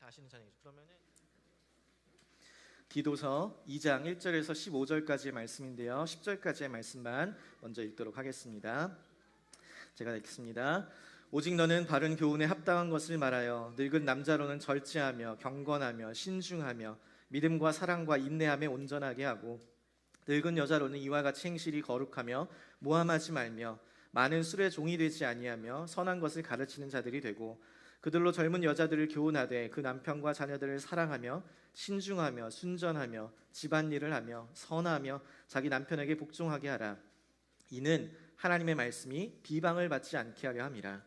아시는 찬양이죠. 그러면은 디도서 2장 1절에서 15절까지의 말씀인데요. 10절까지의 말씀만 먼저 읽도록 하겠습니다. 제가 읽겠습니다. 오직 너는 바른 교훈에 합당한 것을 말하여 늙은 남자로는 절제하며 경건하며 신중하며 믿음과 사랑과 인내함에 온전하게 하고 늙은 여자로는 이와 같이 행실이 거룩하며 모함하지 말며 많은 술의 종이 되지 아니하며 선한 것을 가르치는 자들이 되고 그들로 젊은 여자들을 교훈하되 그 남편과 자녀들을 사랑하며 신중하며 순전하며 집안일을 하며 선하며 자기 남편에게 복종하게 하라. 이는 하나님의 말씀이 비방을 받지 않게 하려 함이라.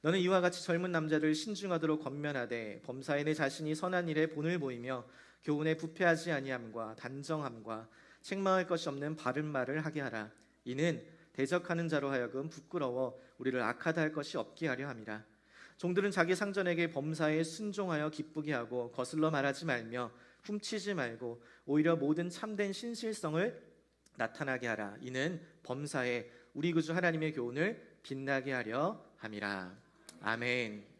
너는 이와 같이 젊은 남자를 신중하도록 권면하되 범사에 내 자신이 선한 일에 본을 보이며 교훈에 부패하지 아니함과 단정함과 책망할 것이 없는 바른 말을 하게 하라. 이는 대적하는 자로 하여금 부끄러워 우리를 악하다 할 것이 없게 하려 함이라. 종들은 자기 상전에게 범사에 순종하여 기쁘게 하고 거슬러 말하지 말며 훔치지 말고 오히려 모든 참된 신실성을 나타나게 하라. 이는 범사에 우리 구주 하나님의 교훈을 빛나게 하려 함이라. 아멘.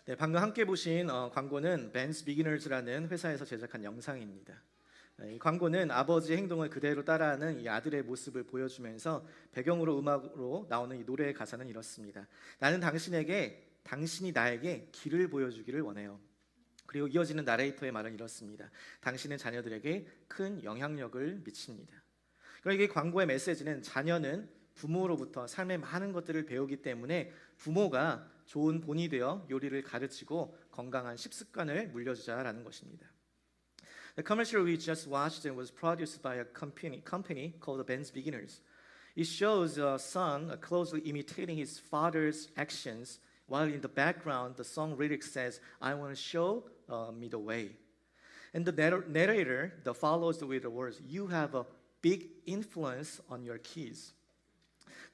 네, 방금 함께 보신 광고는 Ben's Beginners라는 회사에서 제작한 영상입니다. 이 광고는 아버지의 행동을 그대로 따라하는 이 아들의 모습을 보여주면서 배경으로 음악으로 나오는 이 노래의 가사는 이렇습니다. 나는 당신이 나에게 길을 보여주기를 원해요. 그리고 이어지는 나레이터의 말은 이렇습니다. 당신은 자녀들에게 큰 영향력을 미칩니다. 그러니까 이 광고의 메시지는 자녀는 부모로부터 삶의 많은 것들을 배우기 때문에 부모가 좋은 본이 되어 요리를 가르치고 건강한 식습관을 물려주자라는 것입니다. The commercial we just watched was produced by a company called Ben's Beginners. It shows a son closely imitating his father's actions, while in the background the song lyric says, "I want to show me the way." And the narrator follows with the words, "You have a big influence on your kids."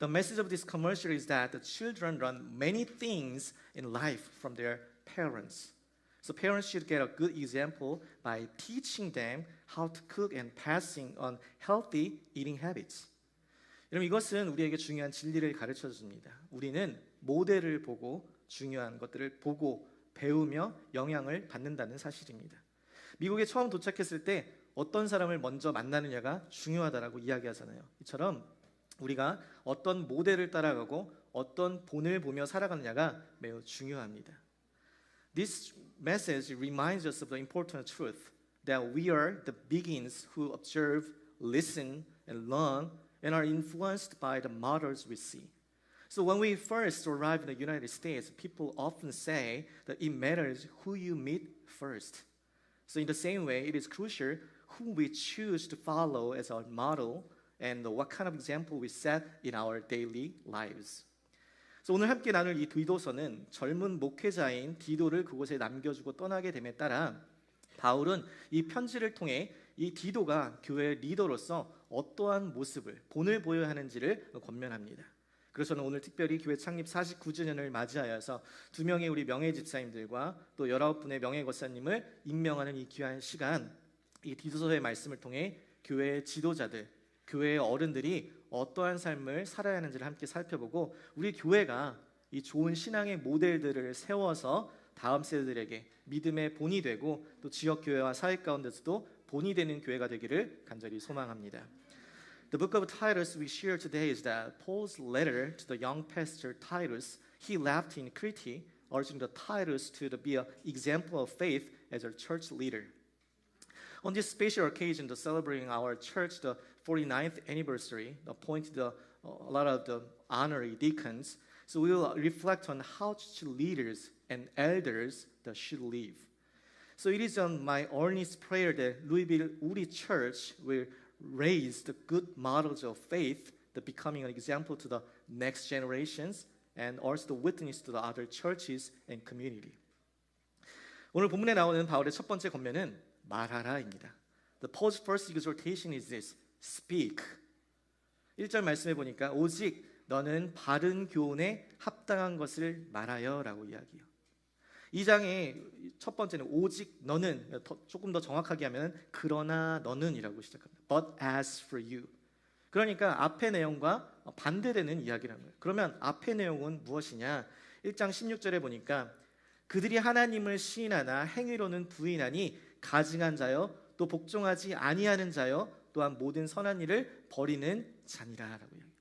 The message of this commercial is that the children learn many things in life from their parents. So parents should get a good example by teaching them how to cook and passing on healthy eating habits. 여러분, 이것은 우리에게 중요한 진리를 가르쳐 줍니다. 우리는 모델을 보고 중요한 것들을 보고 배우며 영향을 받는다는 사실입니다. 미국에 처음 도착했을 때 어떤 사람을 먼저 만나느냐가 중요하다라고 이야기하잖아요. 이처럼 우리가 어떤 모델을 따라가고 어떤 본을 보며 살아가느냐가 매우 중요합니다. This message reminds us of the important truth that we are the beings who observe, listen, and learn and are influenced by the models we see. So when we first arrive in the United States, people often say that it matters who you meet first. So in the same way, it is crucial who we choose to follow as our model and what kind of example we set in our daily lives. 그래서 오늘 함께 나눌 이 디도서는 젊은 목회자인 디도를 그곳에 남겨주고 떠나게 됨에 따라 바울은 이 편지를 통해 이 디도가 교회의 리더로서 어떠한 모습을 본을 보여야 하는지를 권면합니다. 그래서 저는 오늘 특별히 교회 창립 49주년을 맞이하여서 2명의 우리 명예 집사님들과 또 19분의 명예 권사님을 임명하는 이 귀한 시간, 이 디도서의 말씀을 통해 교회의 지도자들, 교회의 어른들이 어떠한 삶을 살아야 하는지를 함께 살펴보고 우리 교회가 이 좋은 신앙의 모델들을 세워서 다음 세대들에게 믿음의 본이 되고 또 지역교회와 사회 가운데서도 본이 되는 교회가 되기를 간절히 소망합니다. The book of Titus we share today is that Paul's letter to the young pastor Titus, he left in Crete, urging the Titus to be an example of faith as a church leader. On this special occasion, celebrating our church, the 49th anniversary, appointed a lot of the honorary deacons. So we will reflect on how church leaders and elders should live. So it is on my earnest prayer that Louisville Uri Church will raise the good models of faith, the becoming an example to the next generations and also the witness to the other churches and community. 오늘 본문에 나오는 바울의 첫 번째 권면은 말하라입니다. The Paul's first exhortation is this: speak. 1절 말씀해 보니까 오직 너는 바른 교훈에 합당한 것을 말하여라고 이야기해요. 이 장의 첫 번째는 오직 너는, 조금 더 정확하게 하면 그러나 너는이라고 시작합니다. But as for you. 그러니까 앞의 내용과 반대되는 이야기라는 거예요. 그러면 앞의 내용은 무엇이냐? 1장 16절에 보니까 그들이 하나님을 시인하나 행위로는 부인하니 가증한 자여 또 복종하지 아니하는 자여 또한 모든 선한 일을 버리는 자니라라고 이야기해요.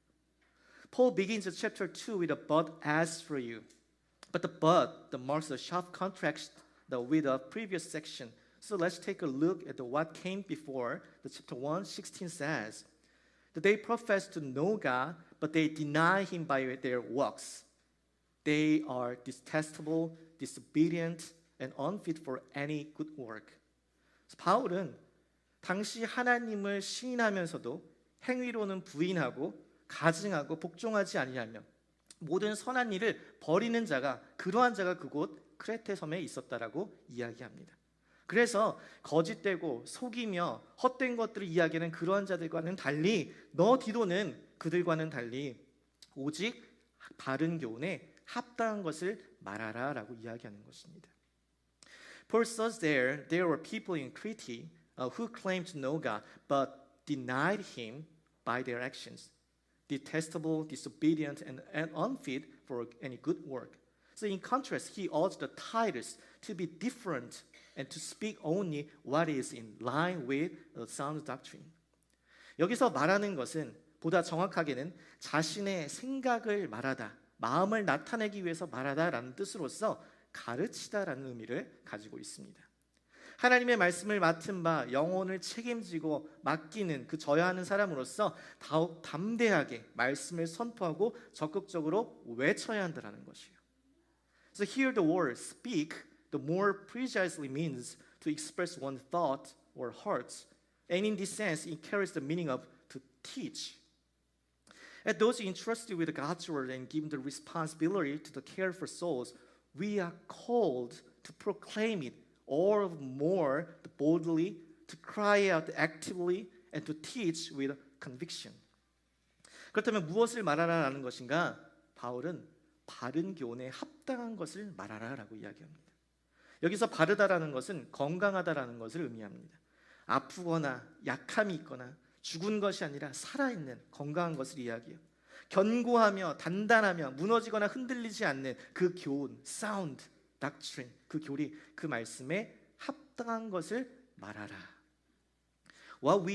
Paul begins chapter 2 with a but as for you. But the but that marks a sharp contrast with the previous section. So let's take a look at what came before. The chapter 1:16 says that they profess to know God, but they deny Him by their works. They are detestable, disobedient, and unfit for any good work. 바울은 당시 하나님을 시인하면서도 행위로는 부인하고 가증하고 복종하지 아니하며 모든 선한 일을 버리는 자가, 그러한 자가 그곳 크레테 섬에 있었다라고 이야기합니다. 그래서 거짓되고 속이며 헛된 것들을 이야기하는 그러한 자들과는 달리 너 디도는 그들과는 달리 오직 바른 교훈에 합당한 것을 말하라라고 이야기하는 것입니다. Paul says there were people in Crete who claimed to know God but denied Him by their actions. Detestable, disobedient, and unfit for any good work. So in contrast, he urged the Titus to be different and to speak only what is in line with the sound doctrine. 여기서 말하는 것은 보다 정확하게는 자신의 생각을 말하다, 마음을 나타내기 위해서 말하다라는 뜻으로서 가르치다라는 의미를 가지고 있습니다. 하나님의 말씀을 맡은 바 영혼을 책임지고 맡기는 그 져야 하는 사람으로서 더욱 담대하게 말씀을 선포하고 적극적으로 외쳐야 한다는 것이에요. So here the word speak the more precisely means to express one's thought or hearts, and in this sense it carries the meaning of to teach. As those entrusted with God's word and given the responsibility to the care for souls, we are called to proclaim it all more boldly, to cry out actively, and to teach with conviction. 그렇다면 무엇을 말하라라는 것인가? 바울은 바른 교훈에 합당한 것을 말하라라고 이야기합니다. 여기서 바르다라는 것은 건강하다라는 것을 의미합니다. 아프거나 약함이 있거나 죽은 것이 아니라 살아있는 건강한 것을 이야기해요. 견고하며 단단하며 무너지거나 흔들리지 않는 그 교훈, sound doctrine, 그 교리, 그 말씀에 합당한 것을 말하라. What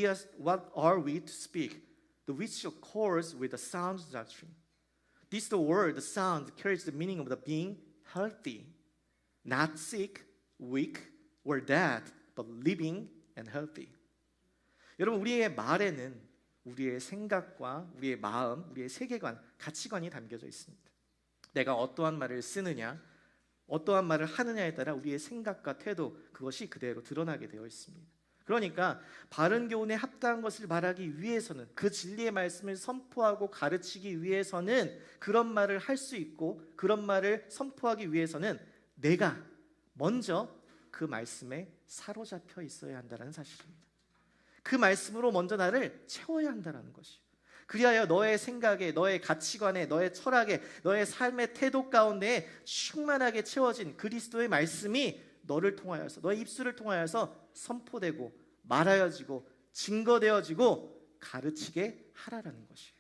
are we to speak? The which accords with the sound doctrine. This the word, the sound, carries the meaning of the being healthy, not sick, weak, or dead, but living and healthy. 여러분, 우리의 말에는 우리의 생각과 우리의 마음, 우리의 세계관, 가치관이 담겨져 있습니다. 내가 어떠한 말을 쓰느냐, 어떠한 말을 하느냐에 따라 우리의 생각과 태도, 그것이 그대로 드러나게 되어 있습니다. 그러니까 바른 교훈에 합당한 것을 말하기 위해서는, 그 진리의 말씀을 선포하고 가르치기 위해서는, 그런 말을 할 수 있고 그런 말을 선포하기 위해서는 내가 먼저 그 말씀에 사로잡혀 있어야 한다는 사실입니다. 그 말씀으로 먼저 나를 채워야 한다는 것이요. 그리하여 너의 생각에, 너의 가치관에, 너의 철학에, 너의 삶의 태도 가운데 충만하게 채워진 그리스도의 말씀이 너를 통하여서, 너의 입술을 통하여서 선포되고 말하여지고 증거되어지고 가르치게 하라라는 것이에요.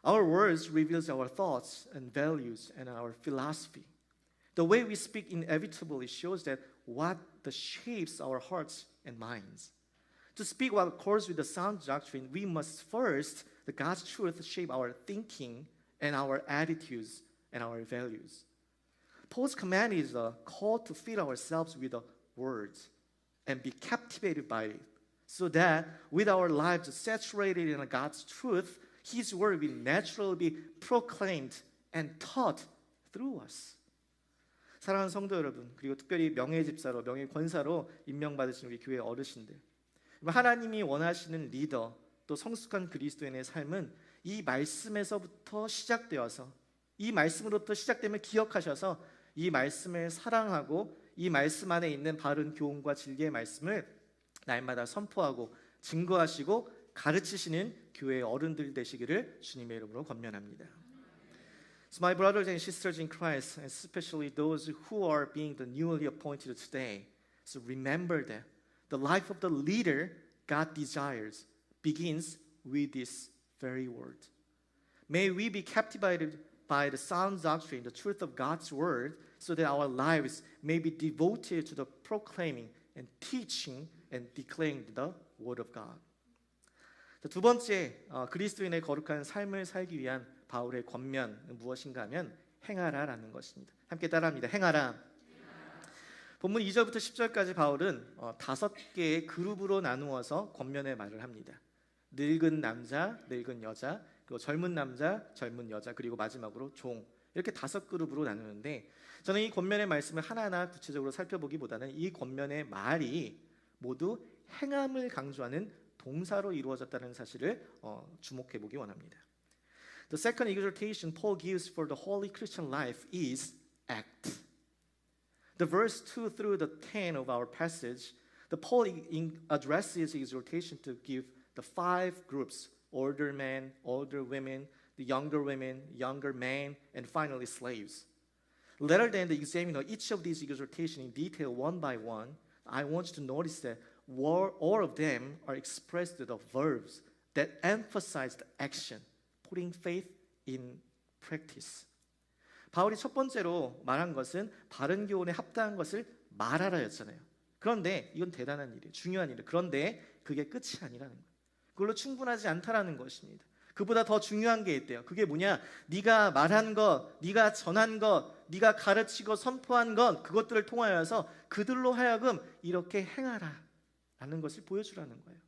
Our words reveals our thoughts and values and our philosophy. The way we speak inevitably shows that what the shapes our hearts and minds. To speak what accords with the sound doctrine, we must first, the God's truth, shape our thinking and our attitudes and our values. Paul's command is a call to fill ourselves with the words and be captivated by it, so that with our lives saturated in God's truth, His word will naturally be proclaimed and taught through us. 사랑하는 성도 여러분, 그리고 특별히 명예집사로, 명예권사로 임명받으신 우리 교회 어르신들, 하나님이 원하시는 리더, 또 성숙한 그리스도인의 삶은 이 말씀에서부터 시작되어서 이 말씀으로부터 시작되면 기억하셔서 이 말씀을 사랑하고 이 말씀 안에 있는 바른 교훈과 진리의 말씀을 날마다 선포하고 증거하시고 가르치시는 교회의 어른들 되시기를 주님의 이름으로 권면합니다. So my brothers and sisters in Christ, especially those who are being the newly appointed today, so remember that the life of the leader God desires begins with this very word. May we be captivated by the sound doctrine, the truth of God's word, so that our lives may be devoted to the proclaiming and teaching and declaring the word of God. 두 번째, 그리스도인의 거룩한 삶을 살기 위한 바울의 권면은 무엇인가 하면 행하라라는 것입니다. 함께 따라합니다. 행하라. 본문 2절부터 10절까지 바울은 5개의 그룹으로 나누어서 권면의 말을 합니다. 늙은 남자, 늙은 여자, 그리고 젊은 남자, 젊은 여자, 그리고 마지막으로 종, 이렇게 5그룹으로 나누는데 저는 이 권면의 말씀을 하나하나 구체적으로 살펴보기보다는 이 권면의 말이 모두 행함을 강조하는 동사로 이루어졌다는 사실을 주목해 보기 원합니다. The second exhortation Paul gives for the holy Christian life is act. The verse 2 through the 10 of our passage, the Paul addresses exhortation to give the 5 groups: older men, older women, the younger women, younger men, and finally slaves. Rather than examine each of these exhortations in detail one by one, I want you to notice that all of them are expressed with the verbs that emphasize the action, putting faith in practice. 바울이 첫 번째로 말한 것은 바른 교훈에 합당한 것을 말하라였잖아요. 그런데 이건 대단한 일이에요. 중요한 일이에요. 그런데 그게 끝이 아니라는 거예요. 그걸로 충분하지 않다라는 것입니다. 그보다 더 중요한 게 있대요. 그게 뭐냐? 네가 말한 것, 네가 전한 것, 네가 가르치고 선포한 것, 그것들을 통하여서 그들로 하여금 이렇게 행하라 라는 것을 보여주라는 거예요.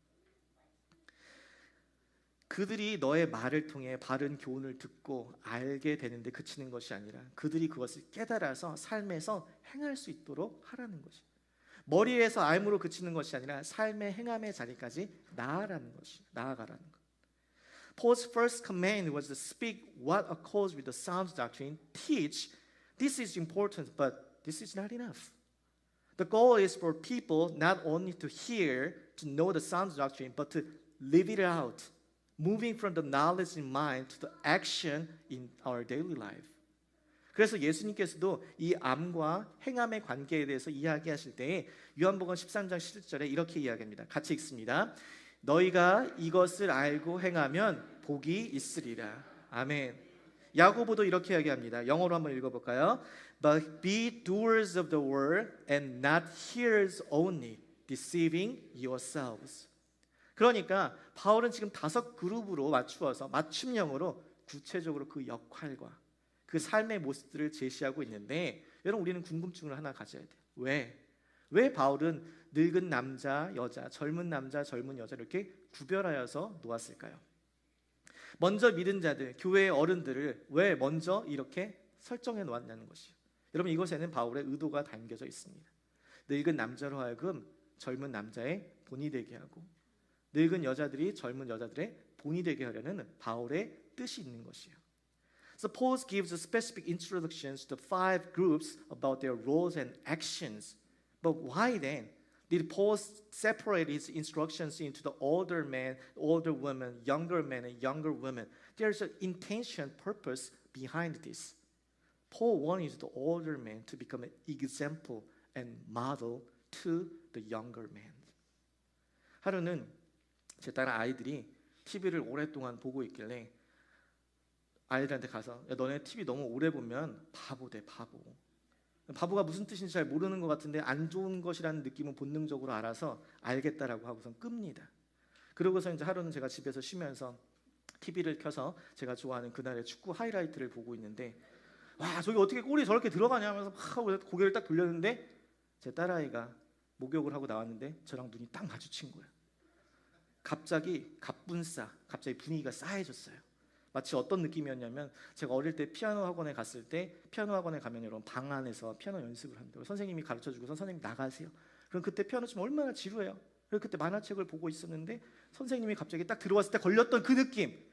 그들이 너의 말을 통해 바른 교훈을 듣고 알게 되는데 그치는 것이 아니라 그들이 그것을 깨달아서 삶에서 행할 수 있도록 하라는 것이에요. 머리에서 알므로 그치는 것이 아니라 삶의 행함의 자리까지 나아가라는 것. Paul's first command was to speak what accords with the sound doctrine, teach. This is important, but this is not enough. The goal is for people not only to hear, to know the sound doctrine, but to live it out, moving from the knowledge in mind to the action in our daily life. 그래서 예수님께서도 이 암과 행함의 관계에 대해서 이야기하실 때 요한복음 13장 11절에 이렇게 이야기합니다. 같이 읽습니다. 너희가 이것을 알고 행하면 복이 있으리라. 아멘. 야고보도 이렇게 이야기합니다. 영어로 한번 읽어볼까요? But be doers of the word and not hearers only, deceiving yourselves. 그러니까 바울은 지금 5그룹으로 맞추어서 맞춤형으로 구체적으로 그 역할과 그 삶의 모습들을 제시하고 있는데 여러분 우리는 궁금증을 하나 가져야 돼요. 왜 바울은 늙은 남자, 여자, 젊은 남자, 젊은 여자 이렇게 구별하여서 놓았을까요? 먼저 믿은 자들, 교회의 어른들을 왜 먼저 이렇게 설정해 놓았냐는 것이요. 여러분 이것에는 바울의 의도가 담겨져 있습니다. 늙은 남자로 하여금 젊은 남자의 본이 되게 하고 늙은 여자들이 젊은 여자들의 본이 되게 하려는 바울의 뜻이 있는 것이요. So Paul gives specific introductions to 5 groups about their roles and actions. But why then did Paul separate his instructions into the older men, older women, younger men, and younger women? There's an intention, purpose behind this. Paul wanted the older men to become an example and model to the younger men. 하루는 제 딸 아이들이 TV를 오랫동안 보고 있길래 아이들한테 가서 야, 너네 TV 너무 오래 보면 바보 돼, 바보. 바보가 무슨 뜻인지 잘 모르는 것 같은데 안 좋은 것이라는 느낌은 본능적으로 알아서 알겠다라고 하고선 끕니다. 그러고서 이제 하루는 제가 집에서 쉬면서 TV를 켜서 제가 좋아하는 그날의 축구 하이라이트를 보고 있는데 와 저기 어떻게 골이 저렇게 들어가냐 하면서 막 고개를 딱 돌렸는데 제 딸아이가 목욕을 하고 나왔는데 저랑 눈이 딱 마주친 거예요. 갑자기 갑자기 분위기가 싸해졌어요. 마치 어떤 느낌이었냐면 제가 어릴 때 피아노 학원에 갔을 때 피아노 학원에 가면 여러분 방 안에서 피아노 연습을 합니다. 선생님이 가르쳐주고 선생님 나가세요. 그럼 그때 피아노 치면 얼마나 지루해요. 그래서 그때 만화책을 보고 있었는데 선생님이 갑자기 딱 들어왔을 때 걸렸던 그 느낌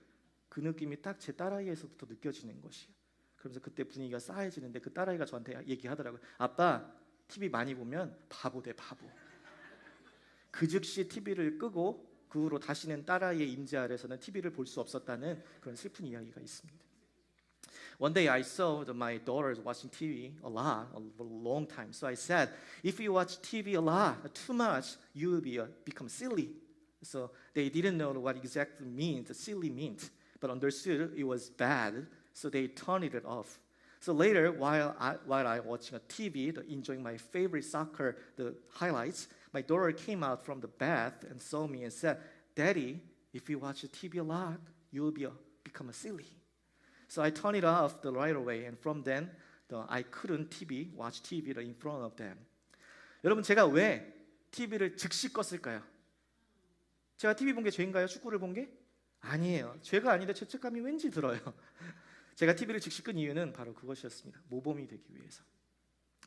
그 느낌이 딱 제 딸아이에서부터 느껴지는 것이에요. 그러면서 그때 분위기가 싸해지는데 그 딸아이가 저한테 얘기하더라고요. 아빠, TV 많이 보면 바보 돼, 바보. 그 즉시 TV를 끄고 그 후로 다시는 딸아이의 임재 아래서는 TV를 볼 수 없었다는 그런 슬픈 이야기가 있습니다. One day I saw that my daughter is watching TV a lot, a long time. So I said, if you watch TV a lot, too much, you will become silly. So they didn't know what exactly silly meant, but understood it was bad. So they turned it off. So later, while I watching a TV, enjoying my favorite soccer, the highlights, my daughter came out from the bath and saw me and said, "Daddy, if you watch TV a lot, you will become silly." So I turned it off right away, and from then, I couldn't watch TV in front of them. 여러분, 제가 왜 TV를 즉시 껐을까요? 제가 TV 본 게 죄인가요? 축구를 본 게? 아니에요. 죄가 아닌데 죄책감이 왠지 들어요. 제가 TV를 즉시 끈 이유는 바로 그것이었습니다. 모범이 되기 위해서.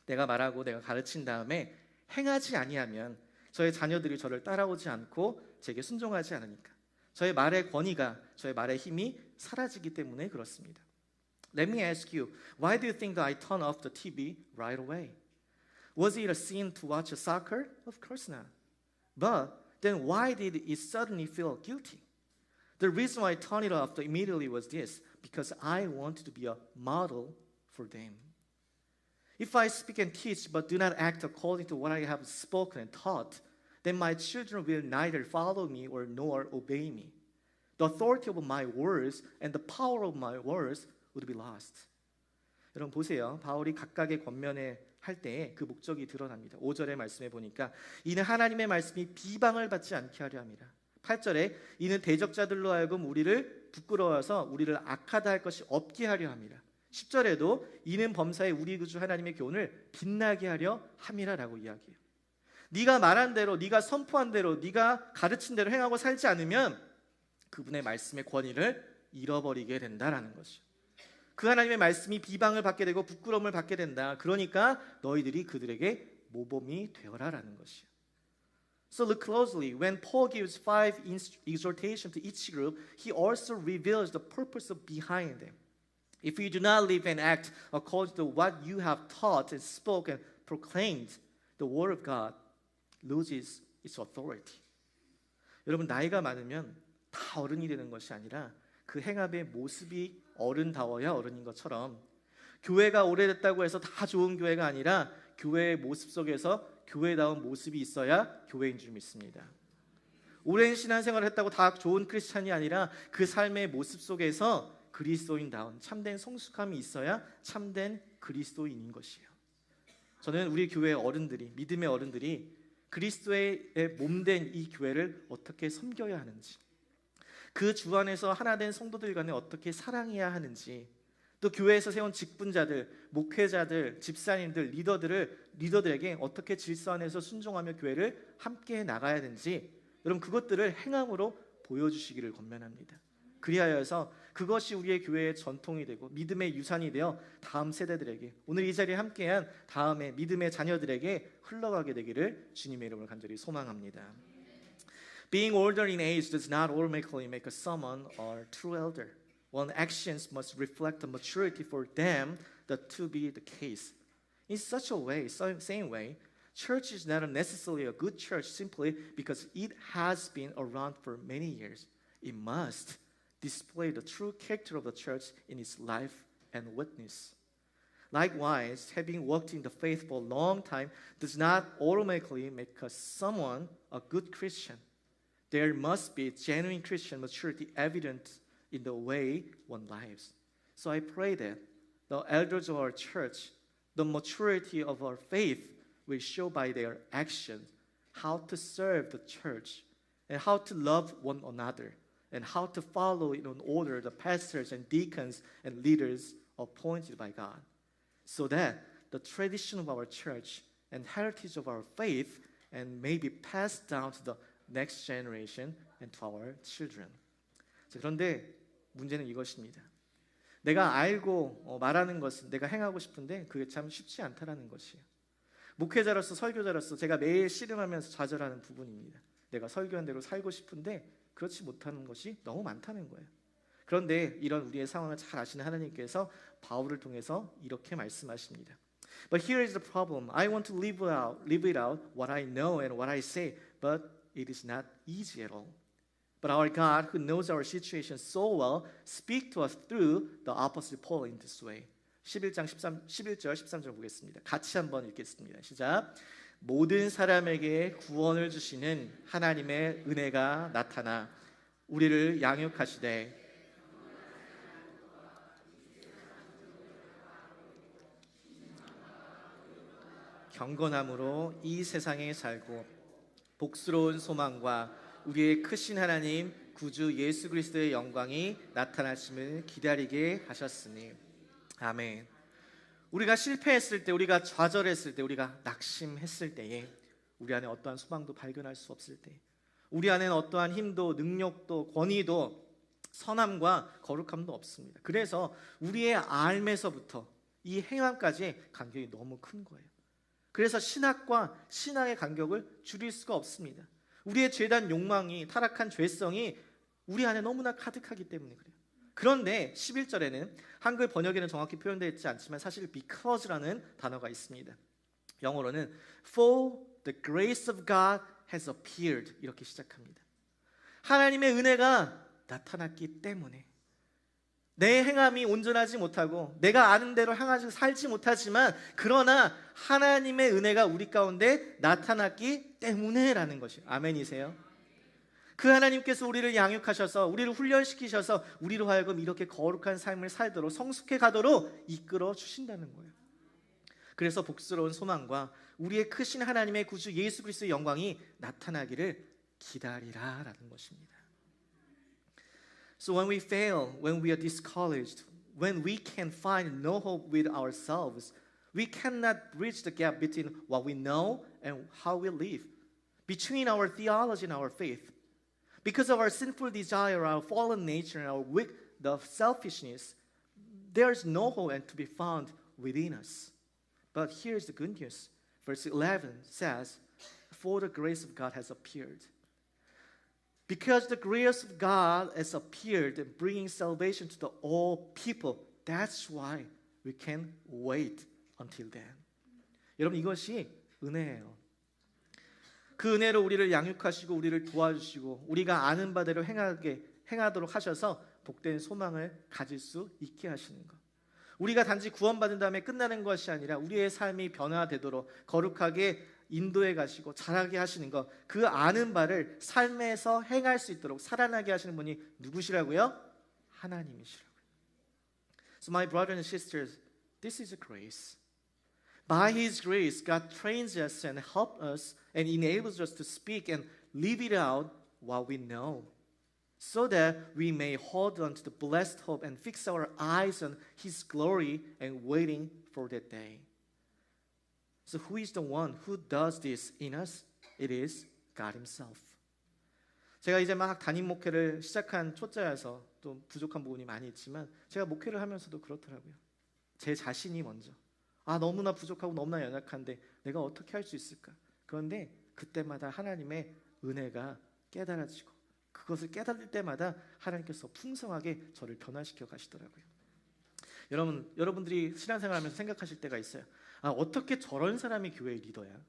내가 말하고 내가 가르친 다음에 행하지 아니하면 저의 자녀들이 저를 따라오지 않고 제게 순종하지 않으니까. 저의 말의 권위가, 저의 말의 힘이 사라지기 때문에 그렇습니다. Let me ask you, why do you think that I turned off the TV right away? Was it a sin to watch soccer? Of course not. But then why did it suddenly feel guilty? The reason why I turned it off immediately was this, because I wanted to be a model for them. If I speak and teach but do not act according to what I have spoken and taught, then my children will neither follow me nor obey me. The authority of my words and the power of my words would be lost. 여러분 보세요. 바울이 각각의 권면에 할 때에 그 목적이 드러납니다. 5절의 말씀에 보니까 이는 하나님의 말씀이 비방을 받지 않게 하려 함이라. 8절에 이는 대적자들로 하여금 우리를 부끄러워서 우리를 악하다 할 것이 없게 하려 함이라. 10절에도 이는 범사에 우리 구주 하나님의 교훈을 빛나게 하려 함이라라고 이야기해요. 네가 말한 대로, 네가 선포한 대로, 네가 가르친 대로 행하고 살지 않으면 그분의 말씀의 권위를 잃어버리게 된다라는 것이요. 그 하나님의 말씀이 비방을 받게 되고 부끄러움을 받게 된다. 그러니까 너희들이 그들에게 모범이 되어라라는 것이요. So look closely. When Paul gives 5 exhortations to each group, he also reveals the purpose behind them. If you do not live and act according to what you have taught and spoken, proclaimed, the word of God loses its authority. 여러분 나이가 많으면 다 어른이 되는 것이 아니라 그 행함의 모습이 어른다워야 어른인 것처럼 교회가 오래됐다고 해서 다 좋은 교회가 아니라 교회의 모습 속에서 교회다운 모습이 있어야 교회인 줄 믿습니다. 오랜 신앙생활을 했다고 다 좋은 크리스찬이 아니라 그 삶의 모습 속에서 그리스도인다운 참된 성숙함이 있어야 참된 그리스도인인 것이에요. 저는 우리 교회의 어른들이, 믿음의 어른들이 그리스도의 몸된 이 교회를 어떻게 섬겨야 하는지, 그 주 안에서 하나된 성도들 간에 어떻게 사랑해야 하는지, 또 교회에서 세운 직분자들, 목회자들, 집사님들, 리더들에게 어떻게 질서 안에서 순종하며 교회를 함께 나가야 하는지, 여러분 그것들을 행함으로 보여주시기를 권면합니다. 그리하여서 그것이 우리의 교회의 전통이 되고 믿음의 유산이 되어 다음 세대들에게, 오늘 이 자리에 함께한 다음의 믿음의 자녀들에게 흘러가게 되기를 주님의 이름으로 간절히 소망합니다. Being older in age does not automatically make someone a true elder. One's actions must reflect the maturity for them that to be the case. In such a way, same way, church is not necessarily a good church simply because it has been around for many years. It must display the true character of the church in its life and witness. Likewise, having walked in the faith for a long time does not automatically make someone a good Christian. There must be genuine Christian maturity evident in the way one lives. So I pray that the elders of our church, the maturity of our faith will show by their actions how to serve the church and how to love one another and how to follow in order the pastors and deacons and leaders appointed by God, so that the tradition of our church and heritage of our faith and may be passed down to the next generation and to our children. 자, 그런데 문제는 이것입니다. 내가 알고 말하는 것은 내가 행하고 싶은데 그게 참 쉽지 않다라는 것이에요. 목회자로서 설교자로서 제가 매일 씨름하면서 좌절하는 부분입니다. 내가 설교한 대로 살고 싶은데 그렇지 못하는 것이 너무 많다는 거예요. 그런데 이런 우리의 상황을 잘 아시는 하나님께서 바울을 통해서 이렇게 말씀하십니다. But here is the problem. I want to live it out what I know and what I say, but it is not easy at all. But our God, who knows our situation so well, speak to us through the Apostle Paul in this way. 11절 13절 보겠습니다. 같이 한번 읽겠습니다. 시작. 모든 사람에게 구원을 주시는 하나님의 은혜가 나타나 우리를 양육하시되 경건함으로 이 세상에 살고 복스러운 소망과 우리의 크신 하나님 구주 예수 그리스도의 영광이 나타나심을 기다리게 하셨으니 아멘. 우리가 실패했을 때, 우리가 좌절했을 때, 우리가 낙심했을 때에 우리 안에 어떠한 소망도 발견할 수 없을 때, 우리 안에는 어떠한 힘도 능력도 권위도 선함과 거룩함도 없습니다. 그래서 우리의 삶에서부터 이 행함까지 간격이 너무 큰 거예요. 그래서 신학과 신앙의 간격을 줄일 수가 없습니다. 우리의 죄단 욕망이, 타락한 죄성이 우리 안에 너무나 가득하기 때문에 그래요. 그런데 11절에는 한글 번역에는 정확히 표현되어 있지 않지만 사실 because라는 단어가 있습니다. 영어로는 For the grace of God has appeared 이렇게 시작합니다. 하나님의 은혜가 나타났기 때문에 내 행함이 온전하지 못하고 내가 아는 대로 향하지 살지 못하지만 그러나 하나님의 은혜가 우리 가운데 나타났기 때문에라는 것이에요. 아멘이세요? 그 하나님께서 우리를 양육하셔서 우리를 훈련시키셔서 우리로 하여금 이렇게 거룩한 삶을 살도록 성숙해 가도록 이끌어 주신다는 거예요. 그래서 복스러운 소망과 우리의 크신 하나님의 구주 예수 그리스도의 영광이 나타나기를 기다리라라는 것입니다. So when we fail, when we are discouraged, when we can find no hope with ourselves, we cannot bridge the gap between what we know and how we live, between our theology and our faith. Because of our sinful desire, our fallen nature, and our weak, the selfishness, there is no hope and to be found within us. But here's the good news. Verse 11 says, "For the grace of God has appeared." Because the grace of God has appeared and bringing salvation to the all people, that's why we can wait until then. 여러분 이것이 은혜예요. 그 은혜로 우리를 양육하시고 우리를 도와주시고 우리가 아는 바대로 행하도록 하셔서 복된 소망을 가질 수 있게 하시는 것. 우리가 단지 구원받은 다음에 끝나는 것이 아니라 우리의 삶이 변화되도록 거룩하게 인도해 가시고 자라게 하시는 것, 그 아는 바를 삶에서 행할 수 있도록 살아나게 하시는 분이 누구시라고요? 하나님이시라고요. So my brothers and sisters, this is a grace. By His grace, God trains us and helps us and enables us to speak and live it out what we know, so that we may hold on to the blessed hope and fix our eyes on His glory and waiting for that day. So who is the one who does this in us? It is God Himself. 제가 이제 막 담임 목회를 시작한 초짜여서 또 부족한 부분이 많이 있지만 제가 목회를 하면서도 그렇더라고요. 제 자신이 먼저 너무나 부족하고 너무나 연약한데 내가 어떻게 할 수 있을까? 그런데 그때마다 하나님의 은혜가 깨달아지고 그것을 깨달을 때마다 하나님께서 풍성하게 저를 변화시켜 가시더라고요. 여러분들이 신앙생활하면서 생각하실 때가 있어요. 어떻게 저런 사람이 교회의 리더야?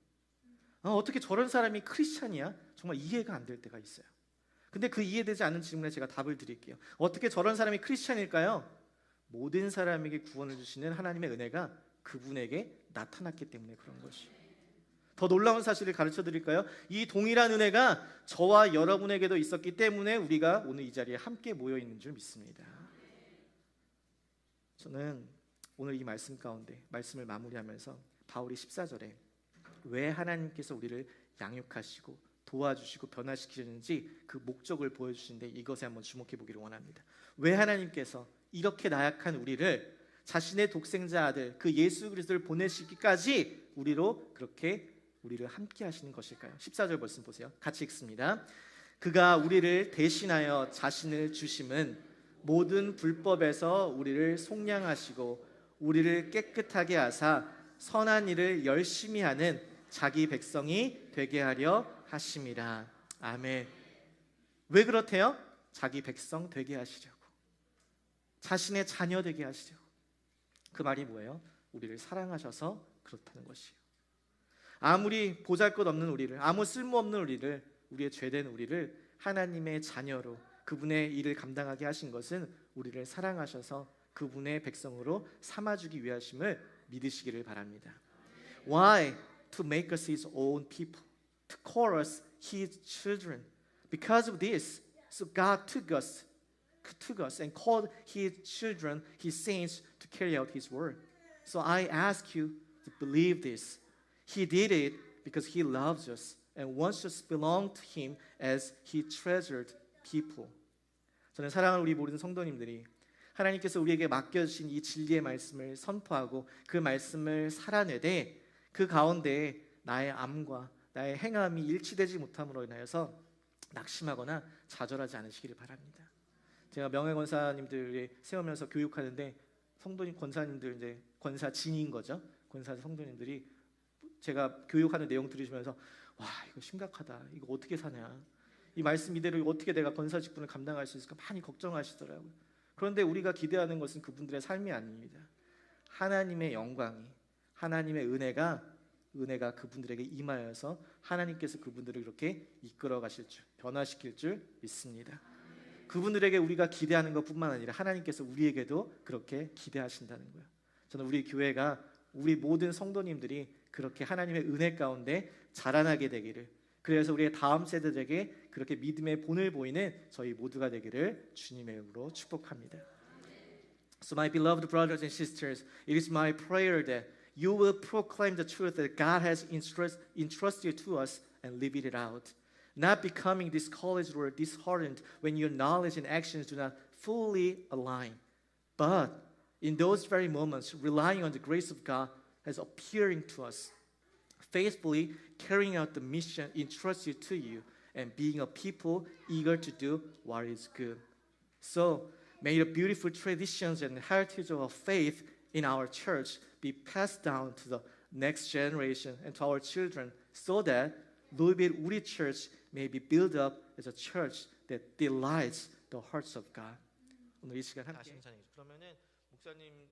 어떻게 저런 사람이 크리스찬이야? 정말 이해가 안 될 때가 있어요. 근데 그 이해되지 않는 질문에 제가 답을 드릴게요. 어떻게 저런 사람이 크리스찬일까요? 모든 사람에게 구원을 주시는 하나님의 은혜가 그분에게 나타났기 때문에 그런 것이에요. 더 놀라운 사실을 가르쳐 드릴까요? 이 동일한 은혜가 저와 여러분에게도 있었기 때문에 우리가 오늘 이 자리에 함께 모여 있는 줄 믿습니다. 저는 오늘 이 말씀 가운데 말씀을 마무리하면서 바울이 14절에 왜 하나님께서 우리를 양육하시고 도와주시고 변화시키는지 그 목적을 보여주시는데 이것에 한번 주목해 보기를 원합니다. 왜 하나님께서 이렇게 나약한 우리를 자신의 독생자 아들 그 예수 그리스도를 보내시기까지 우리를 함께 하시는 것일까요? 14절 말씀 보세요. 같이 읽습니다. 그가 우리를 대신하여 자신을 주심은 모든 불법에서 우리를 속량하시고 우리를 깨끗하게 하사 선한 일을 열심히 하는 자기 백성이 되게 하려 하심이라. 아멘. 왜 그렇대요? 자기 백성 되게 하시려고. 자신의 자녀 되게 하시려고. 그 말이 뭐예요? 우리를 사랑하셔서 그렇다는 것이에요. 아무리 보잘것없는 우리를, 아무 쓸모없는 우리를, 우리의 죄된 우리를 하나님의 자녀로 그분의 일을 감당하게 하신 것은 우리를 사랑하셔서 그분의 백성으로 삼아주기 위하심을 믿으시기를 바랍니다. Why? To make us His own people, to call us His children. Because of this, so God took us and called His children, His saints, to carry out His word. So I ask you to believe this. He did it because He loves us and wants us to belong to Him as He treasured people. 저는 사랑하는 우리 모든 성도님들이 하나님께서 우리에게 맡겨주신 이 진리의 말씀을 선포하고 그 말씀을 살아내되 그 가운데 나의 암과 나의 행함이 일치되지 못함으로 인하여서 낙심하거나 좌절하지 않으시기를 바랍니다. 제가 명예권사님들이 세우면서 교육하는데 성도님 권사님들 이제 권사진인 거죠. 권사 성도님들이 제가 교육하는 내용 들으시면서 와 이거 심각하다. 이거 어떻게 사냐. 이 말씀 이대로 어떻게 내가 권사 직분을 감당할 수 있을까 많이 걱정하시더라고요. 그런데 우리가 기대하는 것은 그분들의 삶이 아닙니다. 하나님의 영광이, 하나님의 은혜가 그분들에게 임하여서 하나님께서 그분들을 그렇게 이끌어 가실 줄, 변화시킬 줄 믿습니다. 그분들에게 우리가 기대하는 것뿐만 아니라 하나님께서 우리에게도 그렇게 기대하신다는 거예요. 저는 우리 교회가 우리 모든 성도님들이 그렇게 하나님의 은혜 가운데 자라나게 되기를, 그래서 우리의 다음 세대들에게 그렇게 믿음의 본을 보이는 저희 모두가 되기를 주님의 이름으로 축복합니다. So my beloved brothers and sisters, it is my prayer that you will proclaim the truth that God has entrusted to us and live it out. Not becoming discouraged or disheartened when your knowledge and actions do not fully align, but in those very moments, relying on the grace of God as appearing to us, faithfully carrying out the mission entrusted to you, and being a people eager to do what is good. So, may the beautiful traditions and heritage of faith in our church be passed down to the next generation and to our children, so that Louisville Uri Church may be built up as a church that delights the hearts of God. 오늘 이 시간 함께 그러면은 목사님